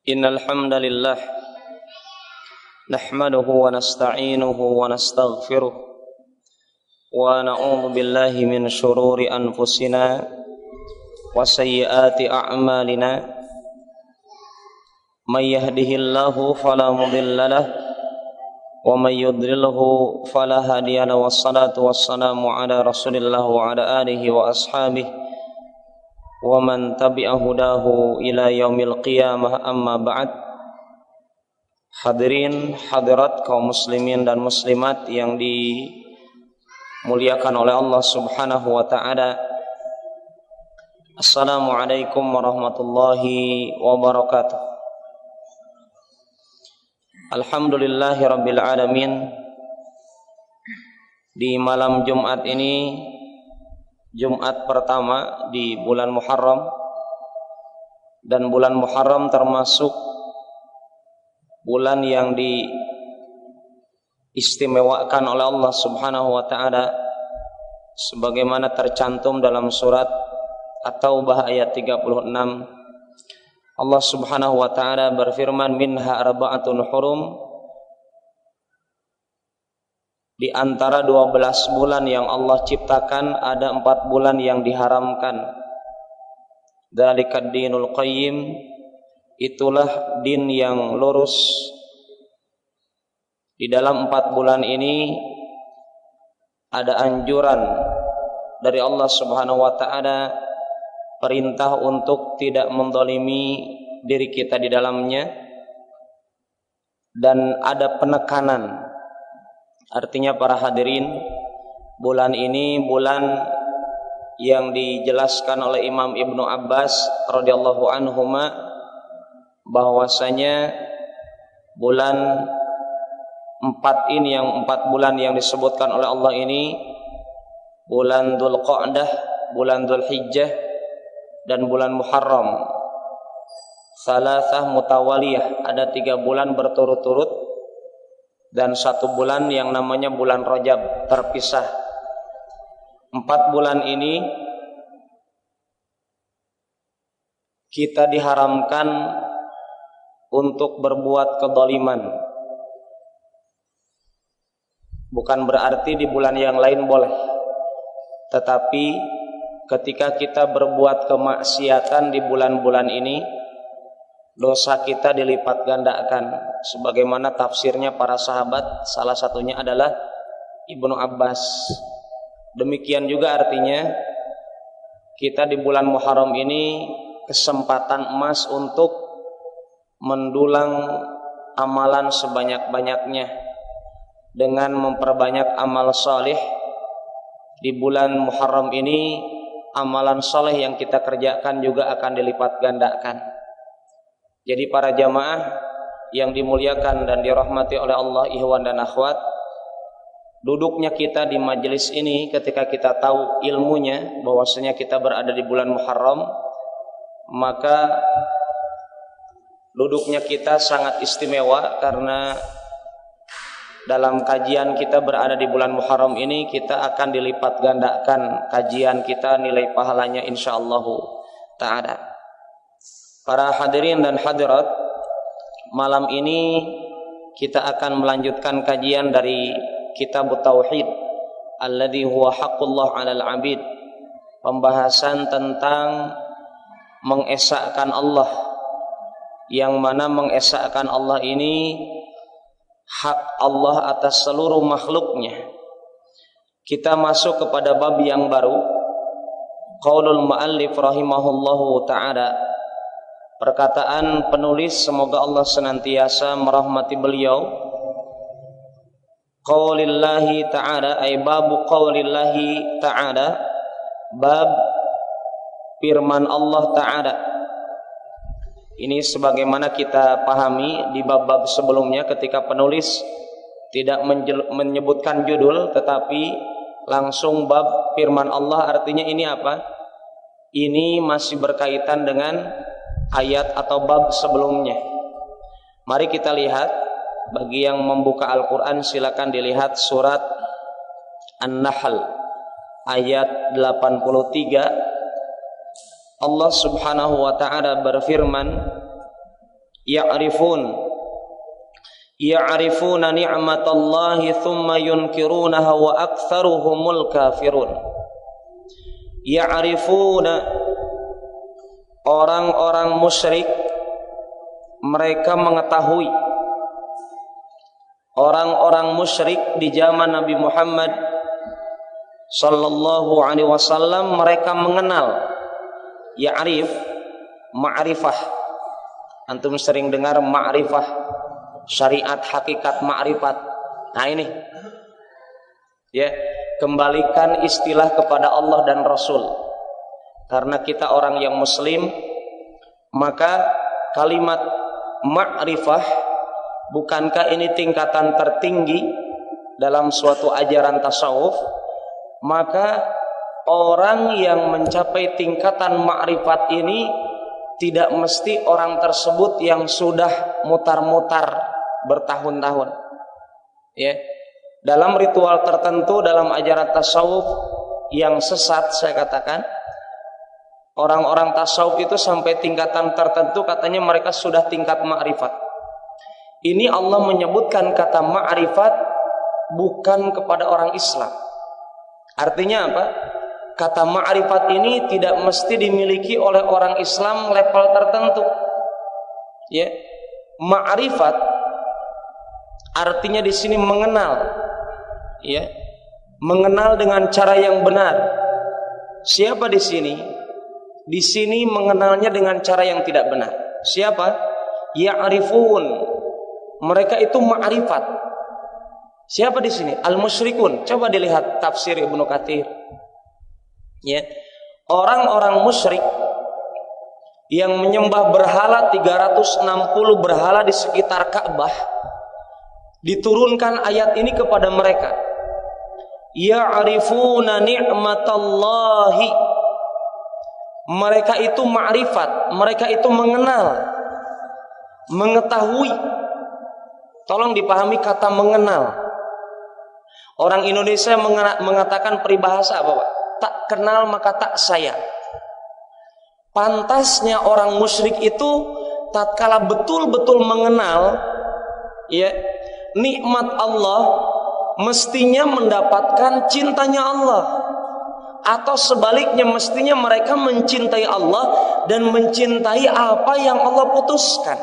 Innal hamdalillah nahmaduhu wa nasta'inuhu wa nastaghfiruh wa na'udzu billahi min shururi anfusina wa sayyiati a'malina may yahdihillahu fala mudilla lahu wa may yudlilhu fala hadiya lahu wassalatu wassalamu ala rasulillah wa ala alihi wa ashabihi wa man tabi'a hudahu ila yaumil qiyamah, amma ba'd. Hadirin hadirat kaum muslimin dan muslimat yang dimuliakan oleh Allah Subhanahu wa taala. Assalamualaikum warahmatullahi wabarakatuh. Alhamdulillahirabbil alamin. Di malam Jumat ini, Jumat pertama di bulan Muharram, dan bulan Muharram termasuk bulan yang diistimewakan oleh Allah Subhanahu wa taala sebagaimana tercantum dalam surat At-Taubah ayat 36. Allah Subhanahu wa taala berfirman, minha arba'atun hurum, di antara 12 bulan yang Allah ciptakan ada 4 bulan yang diharamkan. Dzalikad dinul qayyim, itulah din yang lurus. Di dalam 4 bulan ini ada anjuran dari Allah Subhanahu wa taala, perintah untuk tidak menzalimi diri kita di dalamnya, dan ada penekanan. Artinya para hadirin, bulan ini bulan yang dijelaskan oleh Imam Ibnu Abbas radhiyallahu anhuma bahwasanya bulan 4 ini, yang 4 bulan yang disebutkan oleh Allah ini, bulan Dzulqa'dah, bulan Dzulhijjah, dan bulan Muharram. Salasah mutawaliyah, ada 3 bulan berturut-turut, dan 1 bulan yang namanya bulan Rajab terpisah. 4 bulan ini kita diharamkan untuk berbuat kezaliman. Bukan berarti di bulan yang lain boleh, tetapi ketika kita berbuat kemaksiatan di bulan-bulan ini, dosa kita dilipat gandakan, sebagaimana tafsirnya para sahabat, salah satunya adalah Ibnu Abbas. Demikian juga artinya kita di bulan Muharram ini kesempatan emas untuk mendulang amalan sebanyak-banyaknya dengan memperbanyak amal saleh. Di bulan Muharram ini amalan saleh yang kita kerjakan juga akan dilipat gandakan. Jadi para jamaah yang dimuliakan dan dirahmati oleh Allah, ikhwan dan akhwat, duduknya kita di majelis ini ketika kita tahu ilmunya bahwasanya kita berada di bulan Muharram, maka duduknya kita sangat istimewa, karena dalam kajian kita berada di bulan Muharram ini, kita akan dilipat gandakan kajian kita, nilai pahalanya insyaallah ta'ala. Para hadirin dan hadirat, malam ini kita akan melanjutkan kajian dari kitab Tauhid alladzi huwa haqqullah 'alal 'abid, pembahasan tentang mengesahkan Allah, yang mana mengesahkan Allah ini hak Allah atas seluruh makhluknya. Kita masuk kepada bab yang baru, qaulul muallif rahimahullahu ta'ala, perkataan penulis, semoga Allah senantiasa merahmati beliau. Qaulillahi ta'ala, ay babu qaulillahi ta'ala, bab firman Allah ta'ala. Ini sebagaimana kita pahami di bab-bab sebelumnya, ketika penulis tidak menyebutkan judul tetapi langsung bab firman Allah, artinya ini apa? Ini masih berkaitan dengan ayat atau bab sebelumnya. Mari kita lihat, bagi yang membuka Al-Quran silakan dilihat surat An-Nahl ayat 83. Allah Subhanahu wa taala berfirman, ya'rifuna ni'matallahi thumma yunkirunaha wa aktsaruhumul kafirun. Ya'rifuna, orang-orang musyrik mereka mengetahui. Orang-orang musyrik di zaman Nabi Muhammad sallallahu alaihi wasallam mereka mengenal. Ya'rif, ma'rifah. Antum sering dengar ma'rifah, syariat, hakikat, ma'rifat. Nah ini, ya, kembalikan istilah kepada Allah dan Rasul. Karena kita orang yang muslim, maka kalimat ma'rifah, bukankah ini tingkatan tertinggi dalam suatu ajaran tasawuf? Maka orang yang mencapai tingkatan ma'rifat ini tidak mesti orang tersebut yang sudah mutar-mutar bertahun-tahun. Ya. Dalam ritual tertentu dalam ajaran tasawuf yang sesat, saya katakan, orang-orang tasawuf itu sampai tingkatan tertentu katanya mereka sudah tingkat ma'rifat. Ini Allah menyebutkan kata ma'rifat bukan kepada orang Islam. Artinya apa? Kata ma'rifat ini tidak mesti dimiliki oleh orang Islam level tertentu. Ya. Ma'rifat artinya di sini mengenal. Ya. Mengenal dengan cara yang benar. Siapa di sini? Di sini mengenalnya dengan cara yang tidak benar. Siapa? Ya'rifun. Mereka itu ma'rifat. Siapa di sini? Al-musyrikun. Coba dilihat tafsir Ibnu Katsir. Ya. Orang-orang musyrik yang menyembah berhala 360 berhala di sekitar Ka'bah, diturunkan ayat ini kepada mereka. Ya'rifuna ni'matallahi. Mereka itu ma'rifat, mereka itu mengenal, mengetahui. Tolong dipahami kata mengenal. Orang Indonesia mengatakan peribahasa apa, Pak? Tak kenal maka tak sayang. Pantasnya orang musyrik itu tatkala betul-betul mengenal, ya, nikmat Allah, mestinya mendapatkan cintanya Allah. Atau sebaliknya, mestinya mereka mencintai Allah dan mencintai apa yang Allah putuskan.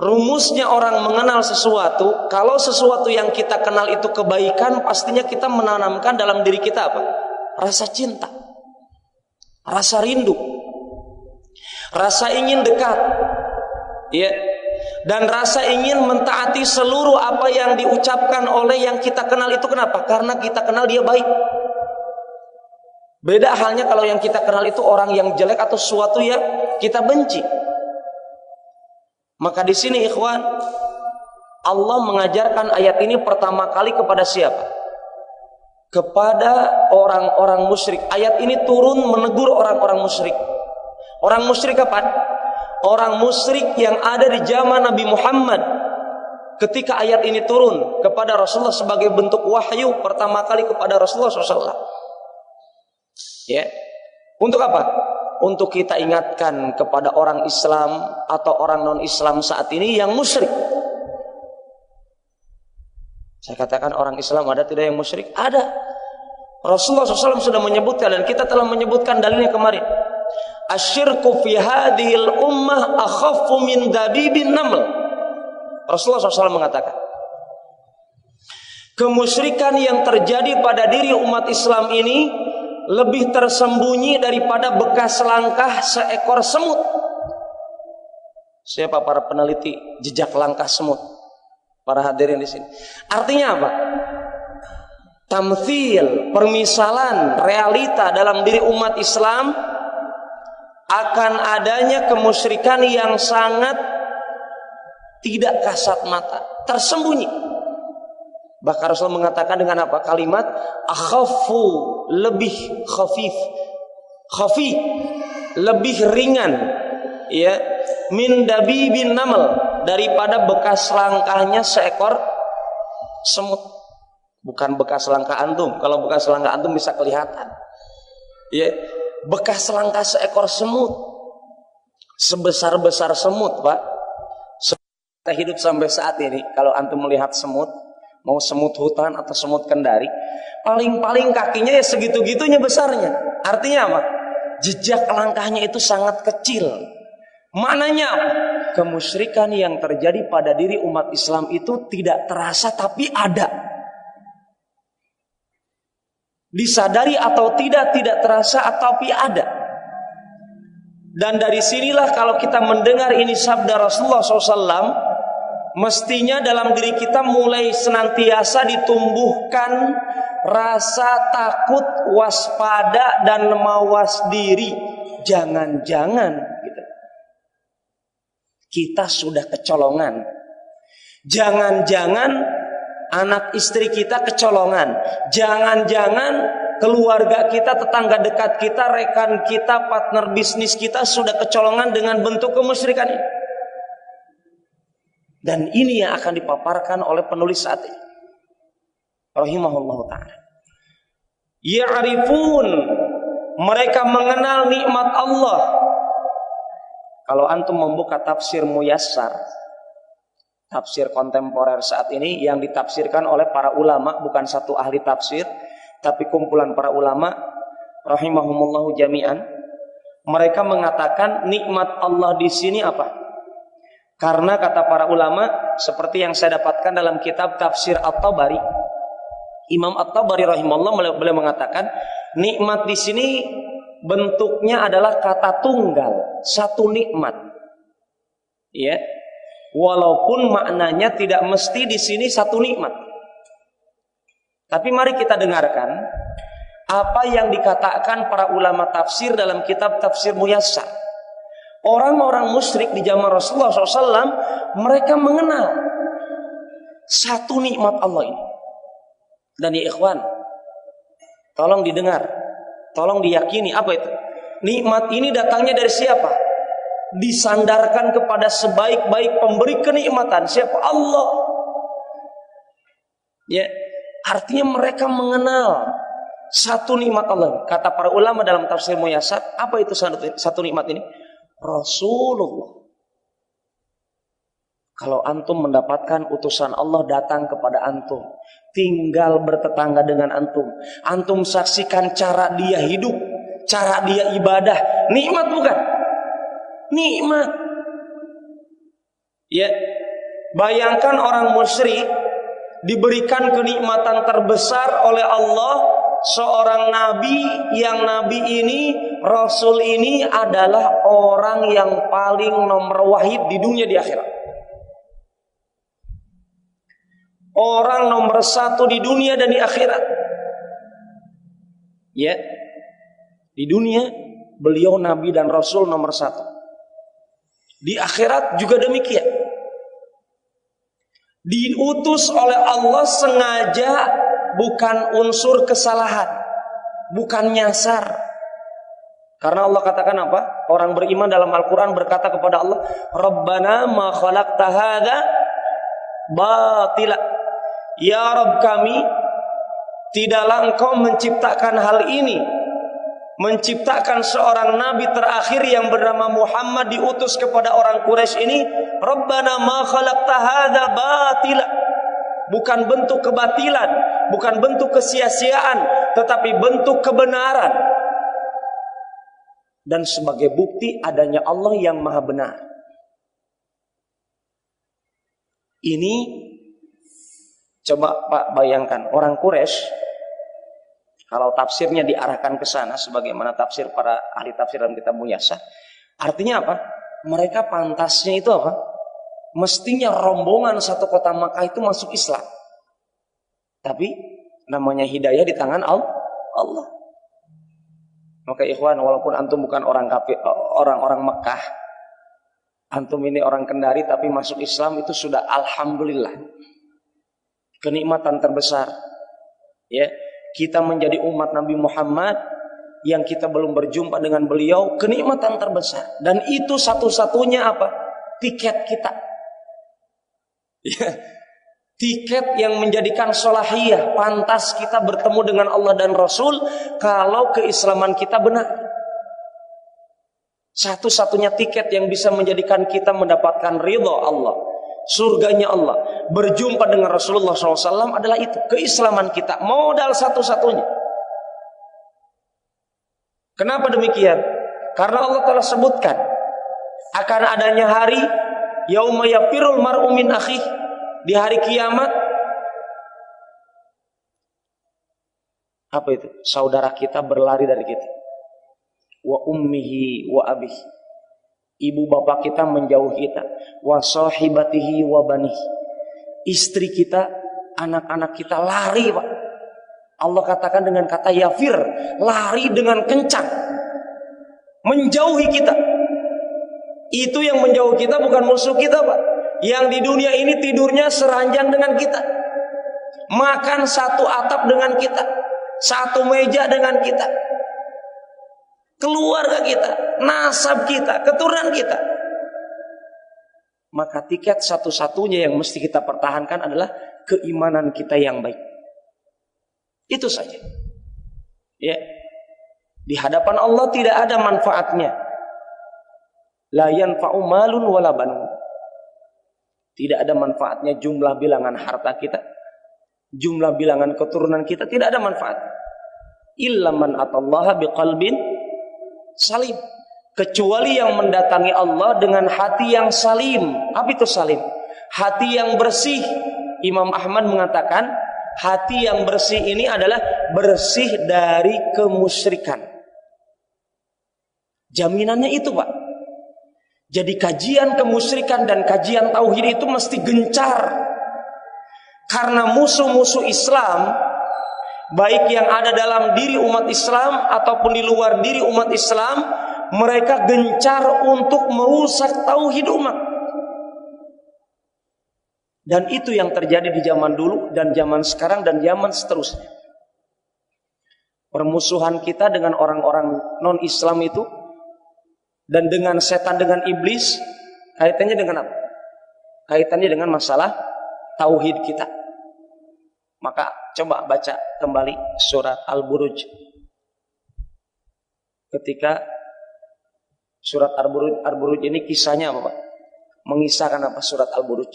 Rumusnya orang mengenal sesuatu, kalau sesuatu yang kita kenal itu kebaikan, pastinya kita menanamkan dalam diri kita apa? Rasa cinta, rasa rindu, rasa ingin dekat, ya, dan rasa ingin mentaati seluruh apa yang diucapkan oleh yang kita kenal itu. Kenapa? Karena kita kenal dia baik. Beda halnya kalau yang kita kenal itu orang yang jelek atau sesuatu yang kita benci. Maka di sini ikhwan, Allah mengajarkan ayat ini pertama kali kepada siapa? Kepada orang-orang musyrik. Ayat ini turun menegur orang-orang musyrik. Orang musyrik kapan? Orang musyrik yang ada di zaman Nabi Muhammad. Ketika ayat ini turun kepada Rasulullah sebagai bentuk wahyu pertama kali kepada Rasulullah SAW. Ya. Untuk apa? Untuk kita ingatkan kepada orang Islam atau orang non-Islam saat ini yang musyrik. Saya katakan orang Islam ada tidak yang musyrik? Ada. Rasulullah SAW sudah menyebutkan dan kita telah menyebutkan dalilnya kemarin. Asyirku fi hadhil ummah akhaffu min dabibin naml. Rasulullah SAW mengatakan, kemusyrikan yang terjadi pada diri umat Islam ini lebih tersembunyi daripada bekas langkah seekor semut. Siapa para peneliti jejak langkah semut? Para hadirin di sini. Artinya apa? Tamthil, permisalan, realita dalam diri umat Islam akan adanya kemusyrikan yang sangat tidak kasat mata, tersembunyi. Bahkan Rasul mengatakan dengan apa? Kalimat akhafu, lebih khafif, khafi, lebih ringan, ya, min dabibin naml, daripada bekas langkahnya seekor semut. Bukan bekas langkah antum. Kalau bekas langkah antum bisa kelihatan, ya, bekas langkah seekor semut. sebesar-besar semut, Pak. Kita hidup sampai saat ini, kalau antum melihat semut, mau semut hutan atau semut kendari, paling-paling kakinya ya segitu-gitunya besarnya. Artinya apa? Jejak langkahnya itu sangat kecil. Maknanya apa? Kemusyrikan yang terjadi pada diri umat Islam itu tidak terasa tapi ada. Disadari atau tidak terasa tapi ada. Dan dari sinilah kalau kita mendengar ini sabda Rasulullah SAW, mestinya dalam diri kita mulai senantiasa ditumbuhkan rasa takut, waspada, dan mawas diri. Jangan-jangan gitu, kita sudah kecolongan. Jangan-jangan anak istri kita kecolongan. Jangan-jangan keluarga kita, tetangga dekat kita, rekan kita, partner bisnis kita sudah kecolongan dengan bentuk kemusyrikan ini. Dan ini yang akan dipaparkan oleh penulis saat ini, rahimahullahu ta'ala. Ya'rifun, mereka mengenal nikmat Allah. Kalau antum membuka tafsir Muyassar, tafsir kontemporer saat ini yang ditafsirkan oleh para ulama, bukan satu ahli tafsir, tapi kumpulan para ulama rahimahumullahu jami'an, mereka mengatakan nikmat Allah di sini apa? Karena kata para ulama, seperti yang saya dapatkan dalam kitab Tafsir At-Tabari, Imam At-Tabari rahimahullah beliau mengatakan nikmat di sini bentuknya adalah kata tunggal, satu nikmat. Ya. Walaupun maknanya tidak mesti di sini satu nikmat. Tapi mari kita dengarkan apa yang dikatakan para ulama tafsir dalam kitab Tafsir Muyassar. Orang-orang musyrik di zaman Rasulullah SAW, mereka mengenal satu nikmat Allah ini. Dan ya ikhwan, tolong didengar, tolong diyakini apa itu. Nikmat ini datangnya dari siapa? Disandarkan kepada sebaik-baik pemberi kenikmatan. Siapa? Allah. Ya, artinya mereka mengenal satu nikmat Allah. Kata para ulama dalam tafsir Muyassar, apa itu satu nikmat ini? Rasulullah. Kalau antum mendapatkan utusan Allah datang kepada antum, tinggal bertetangga dengan antum, antum saksikan cara dia hidup, cara dia ibadah, nikmat bukan? Nikmat. Ya, bayangkan orang musyrik diberikan kenikmatan terbesar oleh Allah, seorang nabi, yang nabi ini, rasul ini adalah orang yang paling nomor wahid di dunia di akhirat. Orang nomor satu di dunia dan di akhirat. Ya, di dunia beliau nabi dan rasul nomor satu. Di akhirat juga demikian. Diutus oleh Allah sengaja, bukan unsur kesalahan, bukan nyasar. Karena Allah katakan apa? Orang beriman dalam Al-Quran berkata kepada Allah, Rabbana ma khalaqta hadza batila. Ya Rabb kami, tidaklah engkau menciptakan hal ini, menciptakan seorang nabi terakhir yang bernama Muhammad diutus kepada orang Quraisy ini. Rabbana ma khalaqta hadza batila. Bukan bentuk kebatilan, bukan bentuk kesia-siaan, tetapi bentuk kebenaran. Dan sebagai bukti adanya Allah yang maha benar. Ini coba Pak bayangkan, orang Quraisy kalau tafsirnya diarahkan ke sana sebagaimana tafsir para ahli tafsir dalam kitab Muyassar, artinya apa? Mereka pantasnya itu apa? Mestinya rombongan satu kota Makkah itu masuk Islam. Tapi namanya hidayah di tangan Allah. Maka ikhwan, walaupun antum bukan orang kafir, orang-orang Mekah, antum ini orang Kendari tapi masuk Islam, itu sudah alhamdulillah. Kenikmatan terbesar. Ya, kita menjadi umat Nabi Muhammad yang kita belum berjumpa dengan beliau, kenikmatan terbesar. Dan itu satu-satunya apa? Tiket kita. Ya, tiket yang menjadikan solahiyah, pantas kita bertemu dengan Allah dan Rasul kalau keislaman kita benar. Satu-satunya tiket yang bisa menjadikan kita mendapatkan ridha Allah, surganya Allah, berjumpa dengan Rasulullah SAW adalah itu, keislaman kita, modal satu-satunya. Kenapa demikian? Karena Allah telah sebutkan akan adanya hari yauma yafirul mar'u min akhih, di hari kiamat. Apa itu? Saudara kita berlari dari kita. Wa ummihi wa abih, ibu bapak kita menjauh kita. Wa sahibatihi wa banih, istri kita, anak-anak kita lari, Pak. Allah katakan dengan kata yafir, lari dengan kencang, menjauhi kita. Itu yang menjauh kita bukan musuh kita, Pak. Yang di dunia ini tidurnya seranjang dengan kita, makan satu atap dengan kita, satu meja dengan kita, keluarga kita, nasab kita, keturunan kita. Maka tiket satu-satunya yang mesti kita pertahankan adalah keimanan kita yang baik. Itu saja. Ya. Di hadapan Allah tidak ada manfaatnya. La yanfa'u malun wala banun. Tidak ada manfaatnya jumlah bilangan harta kita, jumlah bilangan keturunan kita, tidak ada manfaat. Illa man atallaha biqalbin salim, kecuali yang mendatangi Allah dengan hati yang salim. Apa itu salim? Hati yang bersih. Imam Ahmad mengatakan hati yang bersih ini adalah bersih dari kemusyrikan. Jaminannya itu, Pak. Jadi kajian kemusyrikan dan kajian tauhid itu mesti gencar. Karena musuh-musuh Islam, baik yang ada dalam diri umat Islam ataupun di luar diri umat Islam, mereka gencar untuk merusak tauhid umat. Dan itu yang terjadi di zaman dulu dan zaman sekarang dan zaman seterusnya. Permusuhan kita dengan orang-orang non-Islam itu dan dengan setan, dengan iblis, kaitannya dengan apa? Kaitannya dengan masalah tauhid kita. Maka coba baca kembali surat Al-Buruj. Ketika surat Al-Buruj ini kisahnya apa, Pak? Mengisahkan apa surat Al-Buruj?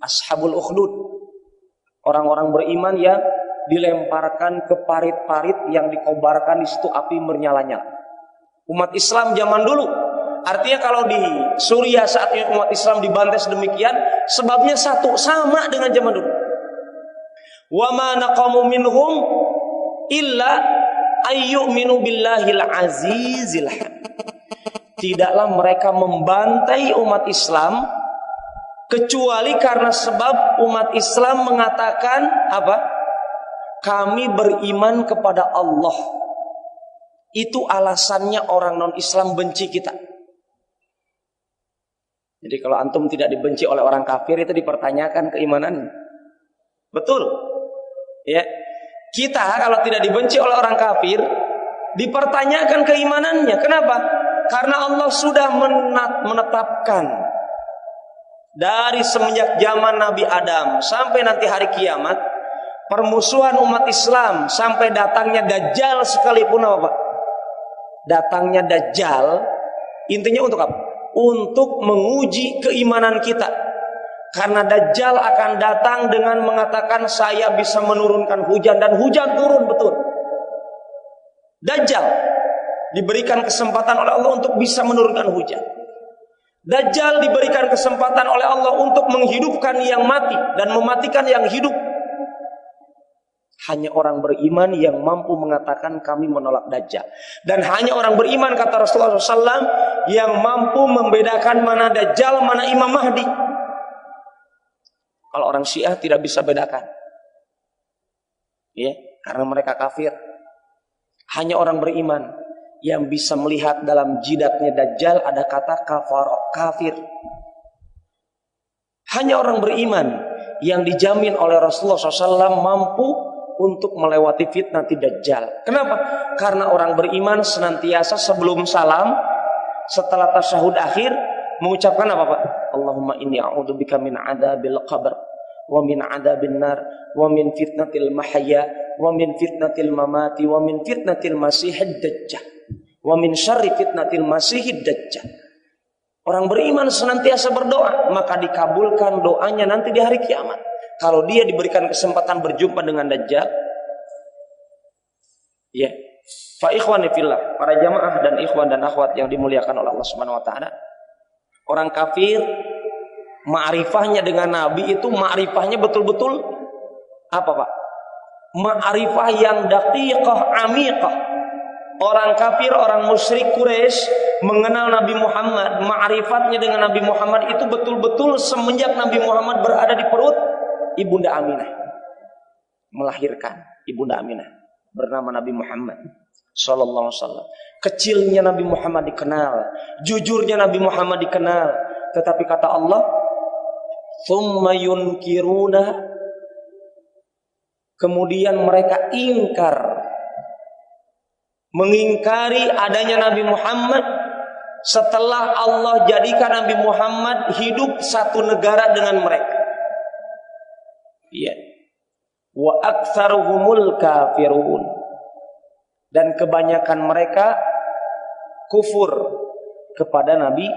Ashabul Ukhdud, orang-orang beriman yang dilemparkan ke parit-parit yang dikobarkan di situ api menyala-nyala. Umat Islam zaman dulu, artinya kalau di Suriah saat ini umat Islam dibantai sedemikian, sebabnya satu, sama dengan zaman dulu. Wa ma naqamu minhum illa ayyuminu billahil azizil hamid. Tidaklah mereka membantai umat Islam kecuali karena sebab umat Islam mengatakan apa? Kami beriman kepada Allah. Itu alasannya orang non-Islam benci kita. Jadi kalau antum tidak dibenci oleh orang kafir, itu dipertanyakan keimanan. Betul. Ya. Kita kalau tidak dibenci oleh orang kafir, dipertanyakan keimanannya. Kenapa? Karena Allah sudah menetapkan dari semenjak zaman Nabi Adam sampai nanti hari kiamat, permusuhan umat Islam sampai datangnya Dajjal sekalipun, apa, Pak? Datangnya Dajjal intinya untuk apa? Untuk menguji keimanan kita. Karena Dajjal akan datang dengan mengatakan saya bisa menurunkan hujan, dan hujan turun betul. Dajjal diberikan kesempatan oleh Allah untuk bisa menurunkan hujan. Dajjal diberikan kesempatan oleh Allah untuk menghidupkan yang mati dan mematikan yang hidup. Hanya orang beriman yang mampu mengatakan kami menolak Dajjal. Dan hanya orang beriman, kata Rasulullah SAW, yang mampu membedakan mana Dajjal, mana Imam Mahdi. Kalau orang Syiah tidak bisa bedakan, ya, karena mereka kafir. Hanya orang beriman yang bisa melihat dalam jidatnya Dajjal ada kata kafir. Hanya orang beriman yang dijamin oleh Rasulullah SAW mampu untuk melewati fitnah Dajjal. Kenapa? Karena orang beriman senantiasa sebelum salam, setelah tasyahud akhir, mengucapkan apa, Pak? Allahumma inni a'udzubika min adzabil qabr wa min adzabin nar wa min fitnatil mahya wa min fitnatil mamati wa min fitnatil masiihid dajjal. Wa min syarri fitnatil masiihid dajjal. Orang beriman senantiasa berdoa, maka dikabulkan doanya nanti di hari kiamat. Kalau dia diberikan kesempatan berjumpa dengan Dajjal, ya. Fa ikhwani fillah, para jamaah dan ikhwan dan akhwat yang dimuliakan oleh Allah Subhanahu wa taala. Orang kafir ma'rifahnya dengan Nabi itu ma'rifahnya betul-betul apa, Pak? Ma'rifah yang daqiqah, amiqah. Orang kafir, orang musyrik Quraisy mengenal Nabi Muhammad, ma'rifatnya dengan Nabi Muhammad itu betul-betul semenjak Nabi Muhammad berada di perut Ibunda Aminah, melahirkan Ibunda Aminah bernama Nabi Muhammad sallallahu alaihi wasallam. Kecilnya Nabi Muhammad dikenal, jujurnya Nabi Muhammad dikenal, tetapi kata Allah, "Tsumma yunkiruna", kemudian mereka ingkar, mengingkari adanya Nabi Muhammad setelah Allah jadikan Nabi Muhammad hidup satu negara dengan mereka. Ya. Wa aktsaruhumul kafirun, dan kebanyakan mereka kufur kepada Nabi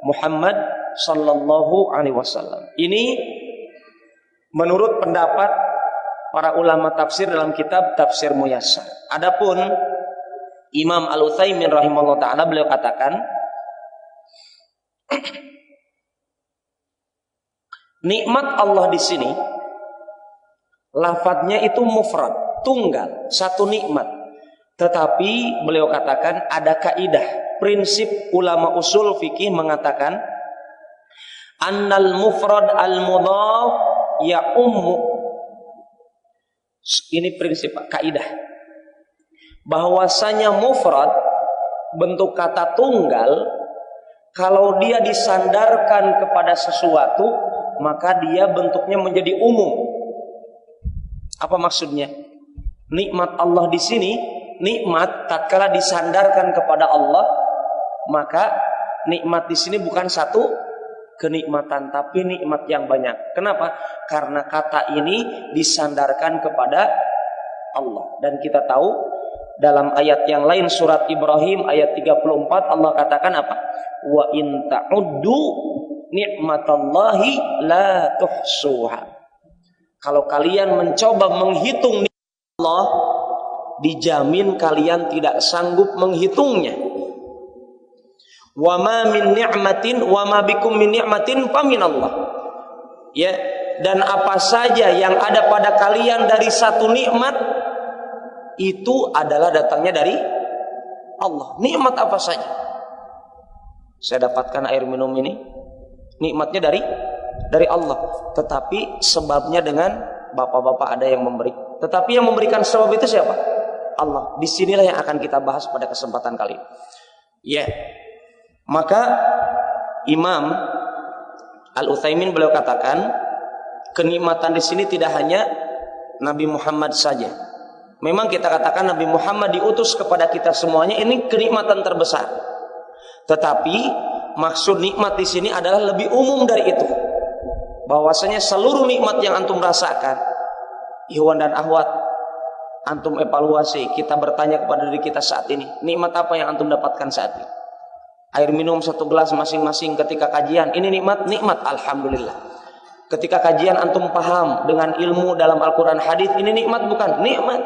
Muhammad sallallahu alaihi wasallam. Ini menurut pendapat para ulama tafsir dalam kitab Tafsir Muyassar. Adapun Imam Al-Utsaimin rahimahullah taala, beliau katakan nikmat Allah di sini lafadznya itu mufrad, tunggal, satu nikmat. Tetapi beliau katakan ada kaidah, prinsip ulama usul fikih mengatakan annal mufrad al-mudhaf ya ummu. Ini prinsip, kaidah, bahwasanya mufrad bentuk kata tunggal kalau dia disandarkan kepada sesuatu maka dia bentuknya menjadi umum. Apa maksudnya? Nikmat Allah di sini, nikmat tatkala disandarkan kepada Allah, maka nikmat di sini bukan satu kenikmatan tapi nikmat yang banyak. Kenapa? Karena kata ini disandarkan kepada Allah. Dan kita tahu dalam ayat yang lain surat Ibrahim ayat 34 Allah katakan apa? Wa in ta'uddu ni'matallahi la tuhsuha. Kalau kalian mencoba menghitung nikmat Allah, dijamin kalian tidak sanggup menghitungnya. Wa ma min ni'matin wa ma bikum min ni'matin fa min Allah. Ya, dan apa saja yang ada pada kalian dari satu nikmat itu adalah datangnya dari Allah. Nikmat apa saja? Saya dapatkan air minum ini, nikmatnya dari Allah. Tetapi sebabnya dengan bapak-bapak ada yang memberi. Tetapi yang memberikan sebab itu siapa? Allah. Disinilah yang akan kita bahas pada kesempatan kali ini. Ya. Maka Imam Al-Utsaimin beliau katakan kenikmatan di sini tidak hanya Nabi Muhammad saja. Memang kita katakan Nabi Muhammad diutus kepada kita semuanya, ini kenikmatan terbesar. Tetapi maksud nikmat di sini adalah lebih umum dari itu. Bahwasanya seluruh nikmat yang antum rasakan, ikhwan dan akhwat, antum evaluasi, kita bertanya kepada diri kita saat ini, nikmat apa yang antum dapatkan saat ini? Air minum satu gelas masing-masing ketika kajian, ini nikmat, alhamdulillah. Ketika kajian antum paham dengan ilmu dalam Al-Quran hadis, ini nikmat bukan? Nikmat,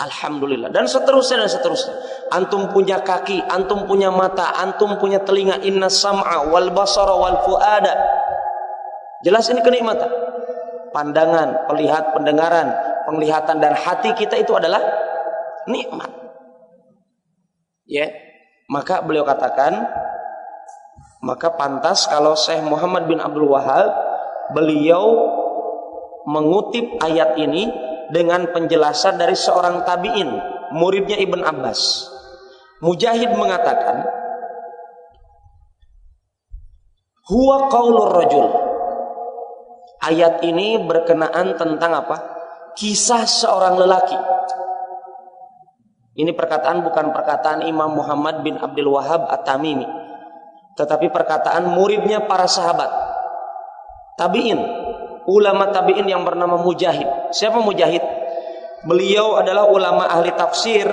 alhamdulillah. Dan seterusnya dan seterusnya. Antum punya kaki, antum punya mata, antum punya telinga, inna sam'a wal basara wal fuada. Jelas ini kenikmatan. Pandangan, pendengaran, penglihatan dan hati kita itu adalah nikmat. Ya. Maka beliau katakan, maka pantas kalau Syekh Muhammad bin Abdul Wahhab beliau mengutip ayat ini dengan penjelasan dari seorang tabi'in, muridnya Ibn Abbas. Mujahid mengatakan, huwa qaulur rajul. Ayat ini berkenaan tentang apa? Kisah seorang lelaki. Ini perkataan bukan perkataan Imam Muhammad bin Abdul Wahhab At-Tamimi, tetapi perkataan muridnya para sahabat tabi'in, ulama tabi'in yang bernama Mujahid. Siapa Mujahid? Beliau adalah ulama ahli tafsir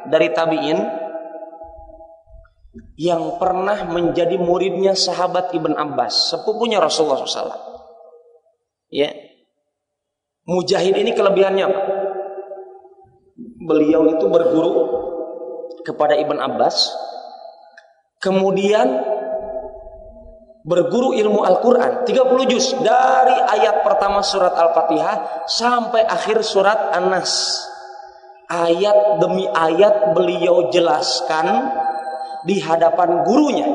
dari tabi'in yang pernah menjadi muridnya sahabat Ibn Abbas, sepupunya Rasulullah SAW. Ya, Mujahid ini kelebihannya apa? Beliau itu berguru kepada Ibn Abbas, kemudian berguru ilmu Al-Quran 30 juz dari ayat pertama surat Al-Fatihah sampai akhir surat An-Nas. Ayat demi ayat beliau jelaskan di hadapan gurunya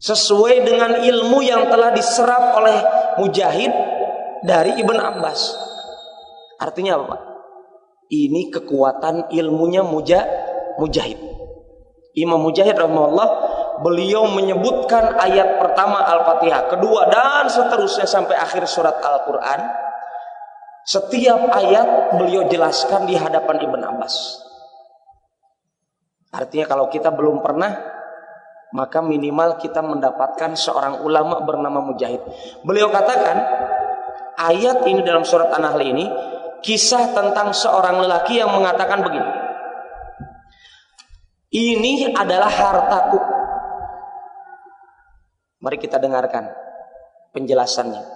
sesuai dengan ilmu yang telah diserap oleh Mujahid dari Ibn Abbas. Artinya apa, Pak? Ini kekuatan ilmunya Mujahid. Imam Mujahid rahimahullah, beliau menyebutkan ayat pertama Al-Fatihah, kedua dan seterusnya sampai akhir surat Al-Quran. Setiap ayat beliau jelaskan di hadapan Ibn Abbas. Artinya kalau kita belum pernah, maka minimal kita mendapatkan seorang ulama bernama Mujahid. Beliau katakan, ayat ini dalam surat An-Nahl ini kisah tentang seorang lelaki yang mengatakan begini, ini adalah hartaku. Mari kita dengarkan penjelasannya.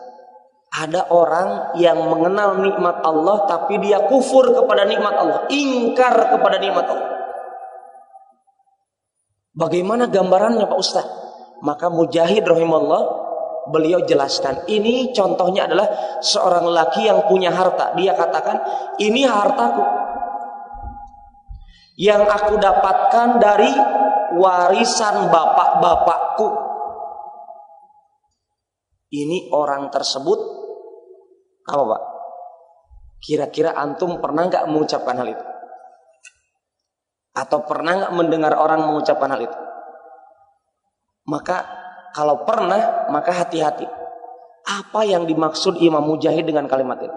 Ada orang yang mengenal nikmat Allah tapi dia kufur kepada nikmat Allah, ingkar kepada nikmat Allah. Bagaimana gambarannya Pak Ustaz? Maka Mujahid rahimahullah, beliau jelaskan, ini contohnya adalah seorang lelaki yang punya harta. Dia katakan, ini hartaku yang aku dapatkan dari warisan bapak-bapakku. Ini orang tersebut apa Pak? Kira-kira antum pernah nggak mengucapkan hal itu? Atau pernah nggak mendengar orang mengucapkan hal itu? Maka kalau pernah, maka hati-hati. Apa yang dimaksud Imam Mujahid dengan kalimat ini?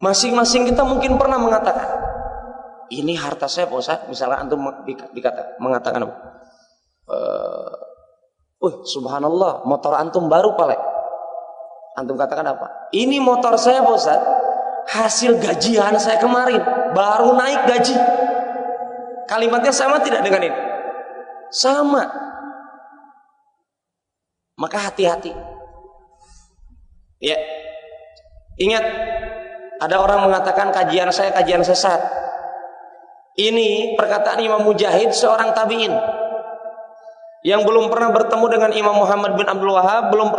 Masing-masing kita mungkin pernah mengatakan, ini harta saya Pak Ustaz. Misalnya antum mengatakan apa? Subhanallah, motor antum baru Pak. Antum katakan apa? Ini motor saya Pak Ustaz, hasil gajian saya kemarin, baru naik gaji. Kalimatnya sama tidak dengan ini? Sama. Maka hati-hati. Ya. Ingat, ada orang mengatakan kajian saya kajian sesat. Ini perkataan Imam Mujahid, seorang tabi'in yang belum pernah bertemu dengan Imam Muhammad bin Abdul Wahab, belum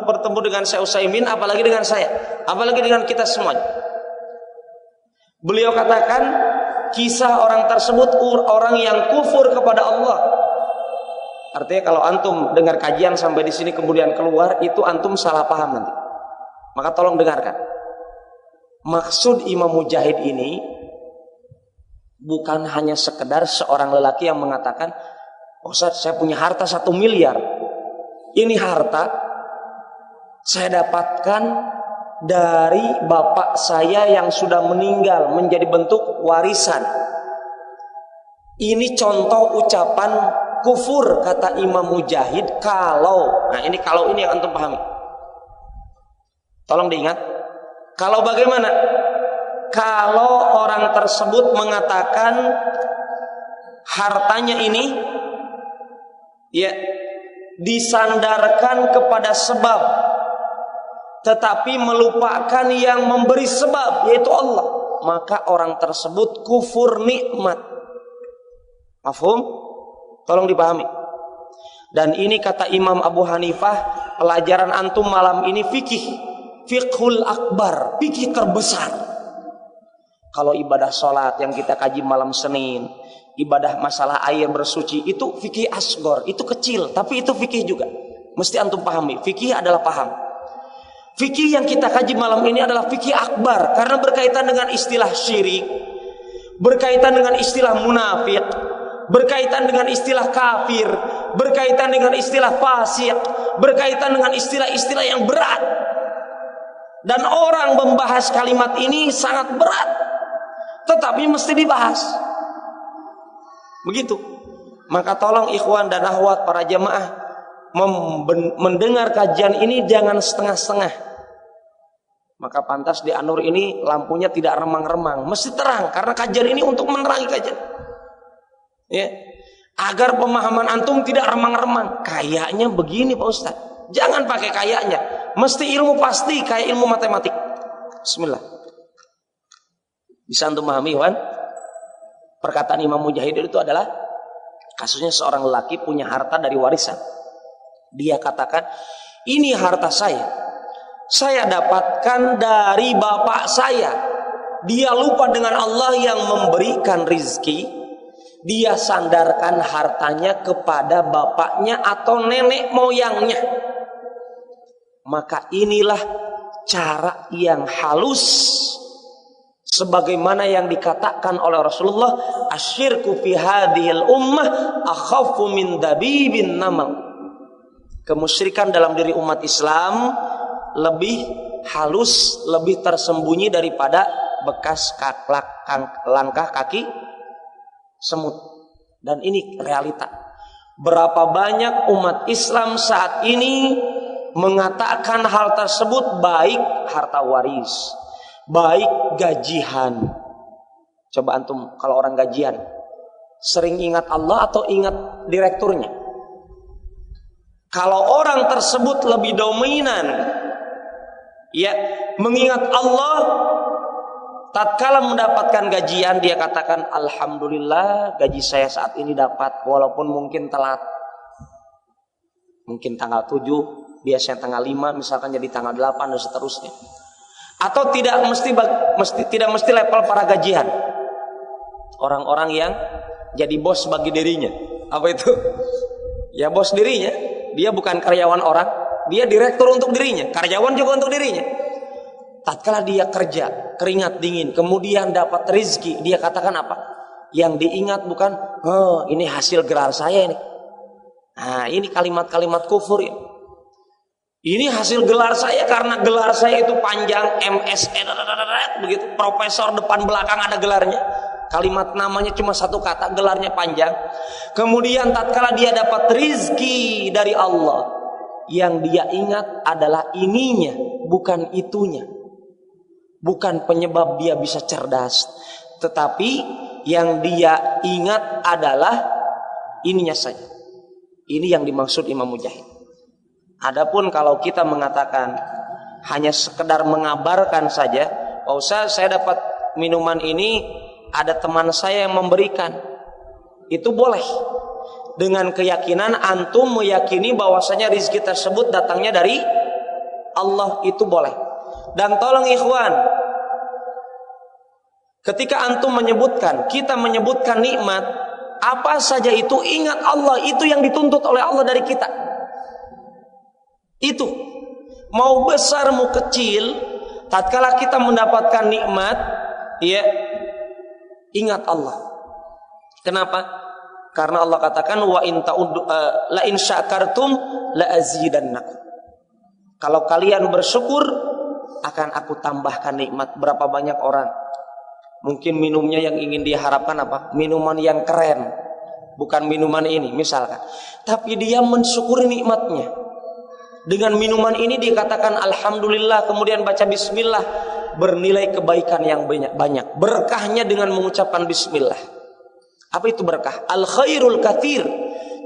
bertemu dengan Syekh Utsaimin, apalagi dengan saya, apalagi dengan kita semuanya. Beliau katakan, kisah orang tersebut orang yang kufur kepada Allah. Artinya kalau antum dengar kajian sampai di sini kemudian keluar, itu antum salah paham nanti. Maka tolong dengarkan. Maksud Imam Mujahid ini bukan hanya sekedar seorang lelaki yang mengatakan, Ustaz, saya punya harta 1 miliar. Ini harta saya dapatkan dari bapak saya yang sudah meninggal menjadi bentuk warisan. Ini contoh ucapan kufur kata Imam Mujahid kalau. Nah, ini kalau ini yang antum pahami. Tolong diingat. Kalau bagaimana? Kalau orang tersebut mengatakan hartanya ini ya disandarkan kepada sebab, tetapi melupakan yang memberi sebab, yaitu Allah, maka orang tersebut kufur nikmat. Mafhum? Tolong dipahami. Dan ini kata Imam Abu Hanifah, pelajaran antum malam ini fiqhul akbar, fikih terbesar. Kalau ibadah sholat yang kita kaji malam Senin, ibadah masalah air bersuci, itu fikih asgor, itu kecil, tapi itu fikih juga. Mesti antum pahami, fikih adalah paham. Fikih yang kita kaji malam ini adalah fikih akbar, karena berkaitan dengan istilah syirik, berkaitan dengan istilah munafik, berkaitan dengan istilah kafir, berkaitan dengan istilah fasik, berkaitan dengan istilah-istilah yang berat. Dan orang membahas kalimat ini sangat berat, tetapi mesti dibahas. Begitu. Maka tolong ikhwan dan akhwat para jamaah mendengar kajian ini jangan setengah-setengah. Maka pantas di An-Nur ini lampunya tidak remang-remang, mesti terang, karena kajian ini untuk menerangi kajian. Ya. Agar pemahaman antum tidak remang-remang. Kayaknya begini Pak Ustaz. Jangan pakai kayaknya. Mesti ilmu pasti kayak ilmu matematik. Bismillah. Bisa antum memahami, Wan? Perkataan Imam Mujahid itu adalah kasusnya seorang lelaki punya harta dari warisan. Dia katakan, ini harta saya dapatkan dari bapak saya. Dia lupa dengan Allah yang memberikan rizki. Dia sandarkan hartanya kepada bapaknya atau nenek moyangnya. Maka inilah cara yang halus, sebagaimana yang dikatakan oleh Rasulullah, asyirku fi hadhil ummah akhafu min dabibin namal. Kemusyrikan dalam diri umat Islam lebih halus, lebih tersembunyi daripada bekas langkah kaki semut. Dan ini realita. Berapa banyak umat Islam saat ini mengatakan hal tersebut, baik harta waris, baik gajian. Coba antum kalau orang gajian sering ingat Allah atau ingat direkturnya? Kalau orang tersebut lebih dominan ya mengingat Allah, tatkala mendapatkan gajian dia katakan alhamdulillah gaji saya saat ini dapat, walaupun mungkin telat. Mungkin tanggal 7, biasanya tanggal 5, misalkan jadi tanggal 8 dan seterusnya. Atau tidak mesti level para gajian. Orang-orang yang jadi bos bagi dirinya. Apa itu? Ya bos dirinya. Dia bukan karyawan orang, dia direktur untuk dirinya, karyawan juga untuk dirinya. Tatkala dia kerja, keringat dingin, kemudian dapat rezeki, dia katakan apa? Yang diingat bukan, oh ini hasil gelar saya ini. Nah ini kalimat-kalimat kufur ya. Ini hasil gelar saya karena gelar saya itu panjang, MSN, begitu, profesor depan belakang ada gelarnya. Kalimat namanya cuma satu kata, gelarnya panjang. Kemudian tatkala dia dapat rizki dari Allah, yang dia ingat adalah ininya, bukan itunya. Bukan penyebab dia bisa cerdas, tetapi yang dia ingat adalah ininya saja. Ini yang dimaksud Imam Mujahid. Adapun kalau kita mengatakan hanya sekedar mengabarkan saja, Pak Ustaz saya dapat minuman ini, ada teman saya yang memberikan, itu boleh. Dengan keyakinan antum meyakini bahwasanya rezeki tersebut datangnya dari Allah, itu boleh. Dan tolong ikhwan, ketika antum menyebutkan, kita menyebutkan nikmat, apa saja itu ingat Allah, itu yang dituntut oleh Allah dari kita. Itu mau besar mau kecil, tatkala kita mendapatkan nikmat, ya ingat Allah. Kenapa? Karena Allah katakan wa in ta'uddu la in syakartum la azidannakum. Kalau kalian bersyukur akan aku tambahkan nikmat. Berapa banyak orang mungkin minumnya yang ingin diharapkan apa? Minuman yang keren, bukan minuman ini misalkan. Tapi dia mensyukuri nikmatnya. Dengan minuman ini dikatakan alhamdulillah, kemudian baca bismillah, bernilai kebaikan yang banyak. Berkahnya dengan mengucapkan bismillah. Apa itu berkah? Al khairul katsir.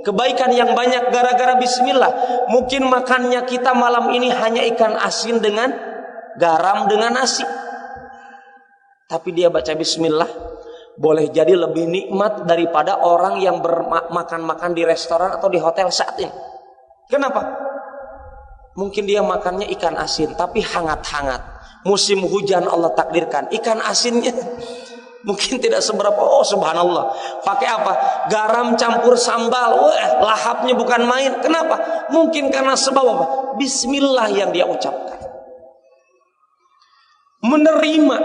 Kebaikan yang banyak gara-gara bismillah. Mungkin makannya kita malam ini hanya ikan asin dengan garam dengan nasi. Tapi dia baca bismillah, boleh jadi lebih nikmat daripada orang yang makan-makan di restoran atau di hotel saat ini. Kenapa? Mungkin dia makannya ikan asin tapi hangat-hangat. Musim hujan Allah takdirkan, ikan asinnya mungkin tidak seberapa. Oh subhanallah, pakai apa? Garam campur sambal. Wah, lahapnya bukan main. Kenapa? Mungkin karena sebab apa? Bismillah yang dia ucapkan. Menerima,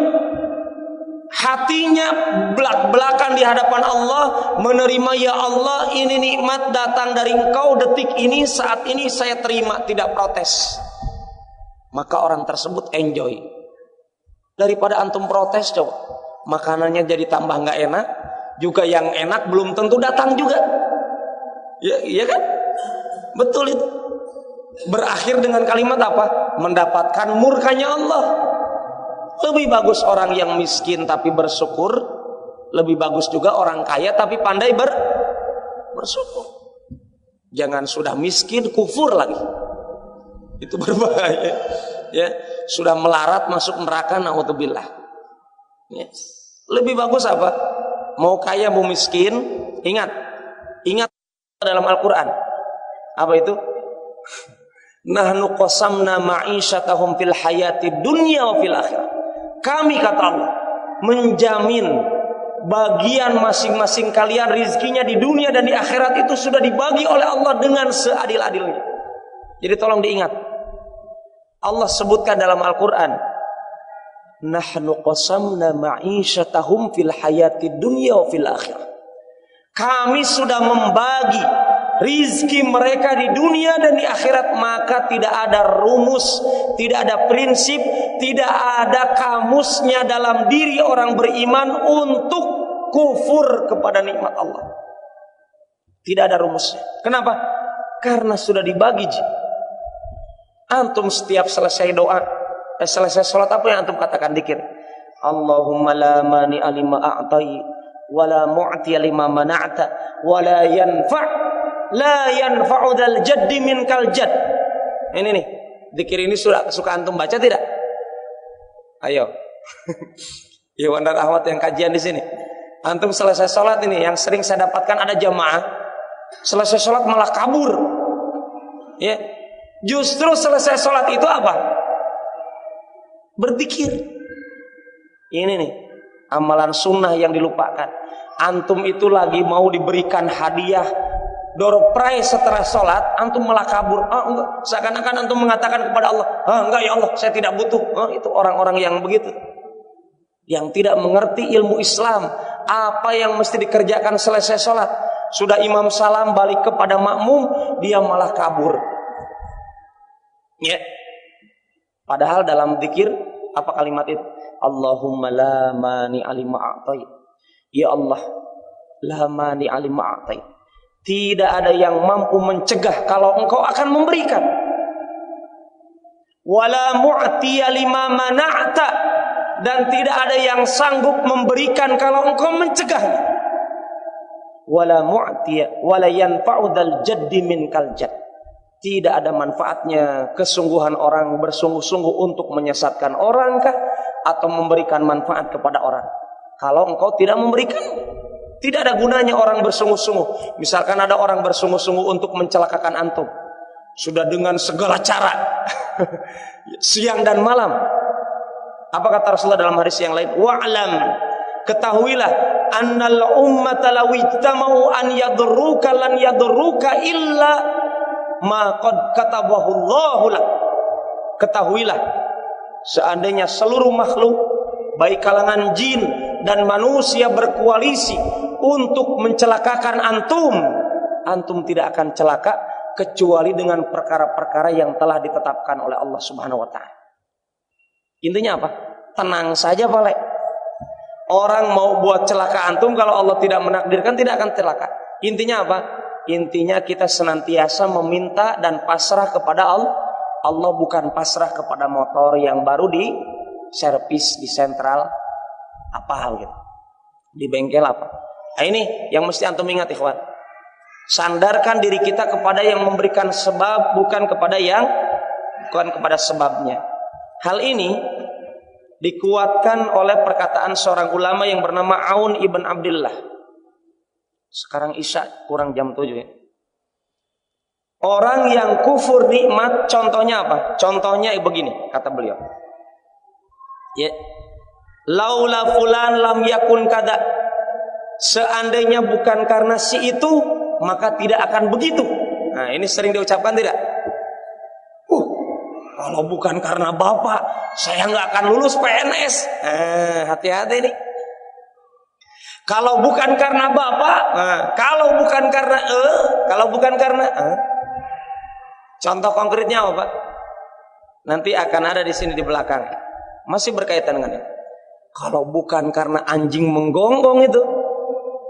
hatinya belak-belakan di hadapan Allah, menerima, ya Allah ini nikmat datang dari Engkau detik ini, saat ini saya terima, tidak protes. Maka orang tersebut enjoy. Daripada antum protes, coba makanannya jadi tambah nggak enak, juga yang enak belum tentu datang juga. Ya, iya kan? Betul itu. Berakhir dengan kalimat apa? Mendapatkan murkanya Allah. Lebih bagus orang yang miskin tapi bersyukur, lebih bagus juga orang kaya tapi pandai bersyukur. Jangan sudah miskin kufur lagi. Itu berbahaya. Ya, sudah melarat masuk neraka, naudzubillah. Ya. Lebih bagus apa? Mau kaya mau miskin, ingat dalam Al-Qur'an. Apa itu? Nahnu qasamna ma'isyatahum fil hayati dunya wa fil akhirah. Kami, kata Allah, menjamin bagian masing-masing kalian rizkinya di dunia dan di akhirat itu sudah dibagi oleh Allah dengan seadil-adilnya. Jadi tolong diingat. Allah sebutkan dalam Al-Quran, nahnu qasamna ma'isyatahum fil hayati dunya wa fil akhirah. Kami sudah membagi rizki mereka di dunia dan di akhirat, maka tidak ada rumus, tidak ada prinsip, tidak ada kamusnya dalam diri orang beriman untuk kufur kepada nikmat Allah. Tidak ada rumusnya. Kenapa? Karena sudah dibagi. Antum setiap selesai doa, selesai sholat, apa yang antum katakan dikir? Allahumma la mani alima a'tai wala mu'tiya lima mana'ta wala yanfa'u dzal jaddi minkal jadd. Ini nih, zikir ini suka antum baca tidak? Ayo. Iwan dan Ahmad yang kajian di sini. Antum selesai sholat ini, yang sering saya dapatkan ada jamaah selesai sholat malah kabur. Ya. Justru selesai sholat itu apa? Berzikir. Ini nih, amalan sunnah yang dilupakan. Antum itu lagi mau diberikan hadiah door prize setelah sholat, antum malah kabur. Enggak. Seakan-akan antum mengatakan kepada Allah, enggak ya Allah, saya tidak butuh. Itu orang-orang yang begitu, yang tidak mengerti ilmu Islam. Apa yang mesti dikerjakan selesai sholat, sudah imam salam balik kepada makmum, dia malah kabur. Ya. Padahal dalam zikir apa kalimat itu? Allahumma la mani alima a'tai. Ya Allah, la mani alima a'tai. Tidak ada yang mampu mencegah kalau engkau akan memberikan. Wala mu'tiya lima mana'ta. Dan tidak ada yang sanggup memberikan kalau engkau mencegahnya. Wala mu'tiya wala yanfa'u dzal jaddi minkal jadd. Tidak ada manfaatnya kesungguhan orang bersungguh-sungguh untuk menyesatkan orang kah, atau memberikan manfaat kepada orang kalau engkau tidak memberikan. Tidak ada gunanya orang bersungguh-sungguh. Misalkan ada orang bersungguh-sungguh untuk mencelakakan antum, sudah dengan segala cara siang dan malam. Apa kata Rasulullah dalam hadis yang lain? Wa'lam, ketahuilah, annal ummata law ijtama'u an yadurruka lan yadurruka illa ma qad katabahu Allahu lak. Ketahuilah, seandainya seluruh makhluk baik kalangan jin dan manusia berkoalisi untuk mencelakakan antum tidak akan celaka kecuali dengan perkara-perkara yang telah ditetapkan oleh Allah Subhanahu wa taala. Intinya apa? Tenang saja, Pak. Orang mau buat celaka antum, kalau Allah tidak menakdirkan tidak akan celaka. Intinya apa? Intinya kita senantiasa meminta dan pasrah kepada Allah. Allah bukan pasrah kepada motor yang baru di servis di sentral apa hal gitu, di bengkel apa. Nah, ini yang mesti antum ingat, ikhwan. Sandarkan diri kita kepada yang memberikan sebab, bukan kepada sebabnya. Hal ini dikuatkan oleh perkataan seorang ulama yang bernama Aun ibn Abdillah. Sekarang Isya kurang jam 7 ya. Orang yang kufur nikmat contohnya apa? Contohnya begini, kata beliau. Ya. Laula fulan lam yakun kada. Seandainya bukan karena si itu, maka tidak akan begitu. Nah, ini sering diucapkan tidak? Kalau bukan karena bapak, saya nggak akan lulus PNS. Hati-hati nih. Kalau bukan karena bapak, kalau bukan karena contoh konkretnya apa, Pak? Nanti akan ada di sini di belakang. Masih berkaitan dengan itu. Kalau bukan karena anjing menggonggong itu,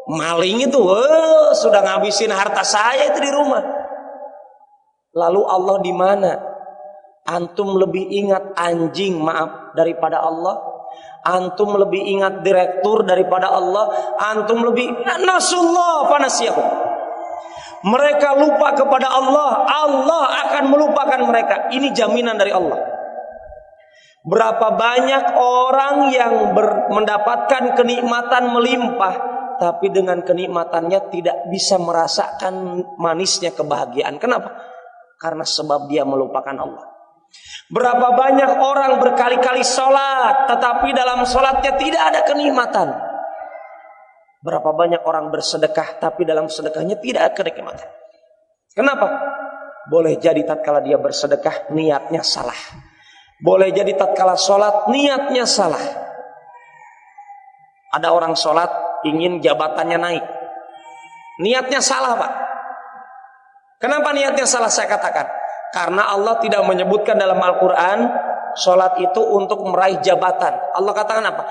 maling itu, sudah ngabisin harta saya itu di rumah. Lalu Allah di mana? Antum lebih ingat anjing, maaf, daripada Allah? Antum lebih ingat direktur daripada Allah? Antum lebih nasullah fanasiyahum. Mereka lupa kepada Allah, Allah akan melupakan mereka. Ini jaminan dari Allah. Berapa banyak orang yang mendapatkan kenikmatan melimpah, tapi dengan kenikmatannya tidak bisa merasakan manisnya kebahagiaan. Kenapa? Karena sebab dia melupakan Allah. Berapa banyak orang berkali-kali sholat, tetapi dalam sholatnya tidak ada kenikmatan. Berapa banyak orang bersedekah, tapi dalam sedekahnya tidak ada kenikmatan. Kenapa? Boleh jadi tatkala dia bersedekah niatnya salah. Boleh jadi tatkala sholat niatnya salah. Ada orang sholat ingin jabatannya naik, niatnya salah, Pak. Kenapa niatnya salah? Saya katakan karena Allah tidak menyebutkan dalam Al-Quran sholat itu untuk meraih jabatan. Allah katakan apa?